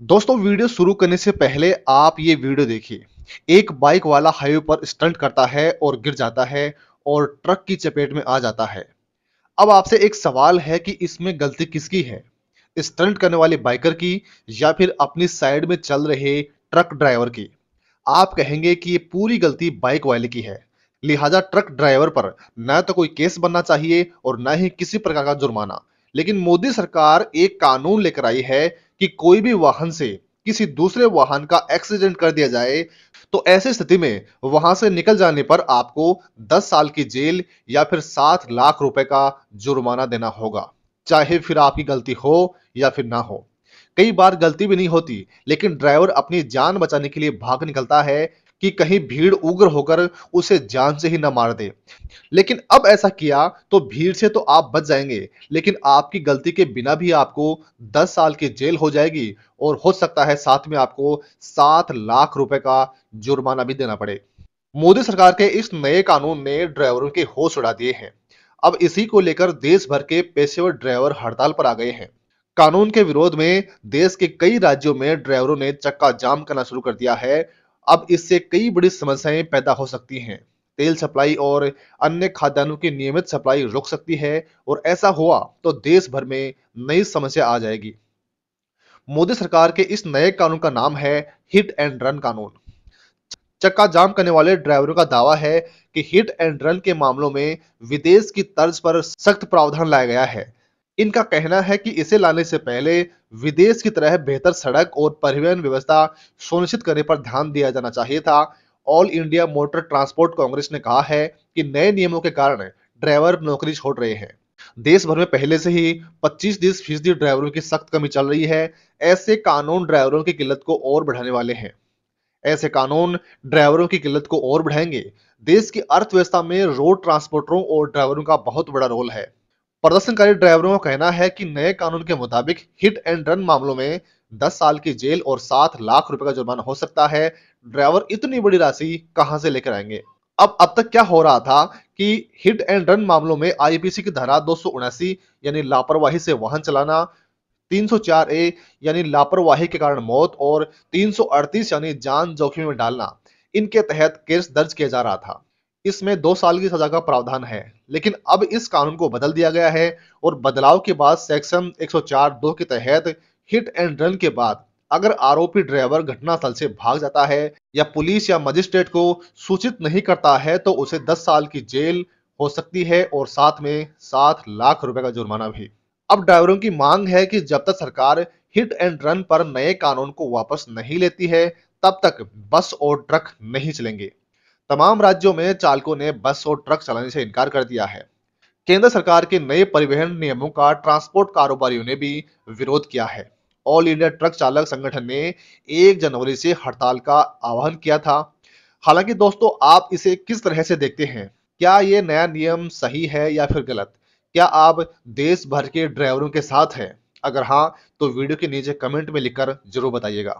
दोस्तों, वीडियो शुरू करने से पहले आप ये वीडियो देखिए। एक बाइक वाला हाईवे पर स्टंट करता है और गिर जाता है और ट्रक की चपेट में आ जाता है। अब आपसे एक सवाल है कि इसमें गलती किसकी है? स्टंट करने वाले बाइकर की या फिर अपनी साइड में चल रहे ट्रक ड्राइवर की? आप कहेंगे कि ये पूरी गलती बाइक वाले की है। लिहाजा ट्रक ड्राइवर पर न तो कोई केस बनना चाहिए और न ही किसी प्रकार का जुर्माना। लेकिन मोदी सरकार एक कानून लेकर आई है कि कोई भी वाहन से किसी दूसरे वाहन का एक्सीडेंट कर दिया जाए तो ऐसी स्थिति में वहां से निकल जाने पर आपको 10 साल की जेल या फिर 7 लाख रुपए का जुर्माना देना होगा, चाहे फिर आपकी गलती हो या फिर ना हो। कई बार गलती भी नहीं होती, लेकिन ड्राइवर अपनी जान बचाने के लिए भाग निकलता है कि कहीं भीड़ उग्र होकर उसे जान से ही न मार दे। लेकिन अब ऐसा किया तो भीड़ से तो आप बच जाएंगे, लेकिन आपकी गलती के बिना भी आपको 10 साल की जेल हो जाएगी और हो सकता है साथ में आपको 7 लाख रुपए का जुर्माना भी देना पड़े। मोदी सरकार के इस नए कानून ने ड्राइवरों के होश उड़ा दिए हैं। अब इसी को लेकर देश भर के पेशेवर ड्राइवर हड़ताल पर आ गए हैं। कानून के विरोध में देश के कई राज्यों में ड्राइवरों ने चक्का जाम करना शुरू कर दिया है। अब इससे कई बड़ी समस्याएं पैदा हो सकती हैं। तेल सप्लाई और अन्य खाद्यान्नों की नियमित सप्लाई रुक सकती है और ऐसा हुआ तो देश भर में नई समस्या आ जाएगी। मोदी सरकार के इस नए कानून का नाम है हिट एंड रन कानून। चक्का जाम करने वाले ड्राइवरों का दावा है कि हिट एंड रन के मामलों में विदेश की तर्ज पर सख्त प्रावधान लाया गया है। इनका कहना है कि इसे लाने से पहले विदेश की तरह बेहतर सड़क और परिवहन व्यवस्था सुनिश्चित करने पर ध्यान दिया जाना चाहिए था। All India motor transport Congress ने कहा है कि नए नियमों के कारण ड्राइवर नौकरी छोड़ रहे हैं। देश भर में पहले से ही 25-30% ड्राइवरों की सख्त कमी चल रही है। ऐसे कानून ड्राइवरों की किल्लत को और बढ़ाने वाले हैं। ऐसे कानून ड्राइवरों की किल्लत को और बढ़ाएंगे। देश की अर्थव्यवस्था में रोड ट्रांसपोर्टरों और ड्राइवरों का बहुत बड़ा रोल है। प्रदर्शनकारी ड्राइवरों का कहना है कि नए कानून के मुताबिक हिट एंड रन मामलों में 10 साल की जेल और 7 लाख रुपए का जुर्माना हो सकता है। ड्राइवर इतनी बड़ी राशि कहां से लेकर आएंगे? अब तक क्या हो रहा था कि हिट एंड रन मामलों में आईपीसी की धारा 279 यानी लापरवाही से वाहन चलाना, 304 ए यानी लापरवाही के कारण मौत और 338 यानी जान जोखिम में डालना, इनके तहत केस दर्ज किया जा रहा था। इसमें 2 साल की सजा का प्रावधान है, लेकिन अब इस कानून को बदल दिया गया है और बदलाव के बाद सेक्शन 104(2) के तहत हिट एंड रन के बाद अगर आरोपी ड्राइवर घटनास्थल से भाग जाता है या पुलिस या मजिस्ट्रेट को सूचित नहीं करता है तो उसे 10 साल की जेल हो सकती है और साथ में 7 लाख रुपए का जुर्माना भी। अब ड्राइवरों की मांग है कि जब तक सरकार हिट एंड रन पर नए कानून को वापस नहीं लेती है, तब तक बस और ट्रक नहीं चलेंगे। तमाम राज्यों में चालकों ने बस और ट्रक चलाने से इनकार कर दिया है। केंद्र सरकार के नए परिवहन नियमों का ट्रांसपोर्ट कारोबारियों ने भी विरोध किया है। ऑल इंडिया ट्रक चालक संगठन ने 1 जनवरी से हड़ताल का आह्वान किया था। हालांकि दोस्तों, आप इसे किस तरह से देखते हैं? क्या ये नया नियम सही है या फिर गलत? क्या आप देश भर के ड्राइवरों के साथ हैं? अगर हाँ, तो वीडियो के नीचे कमेंट में लिखकर जरूर बताइएगा।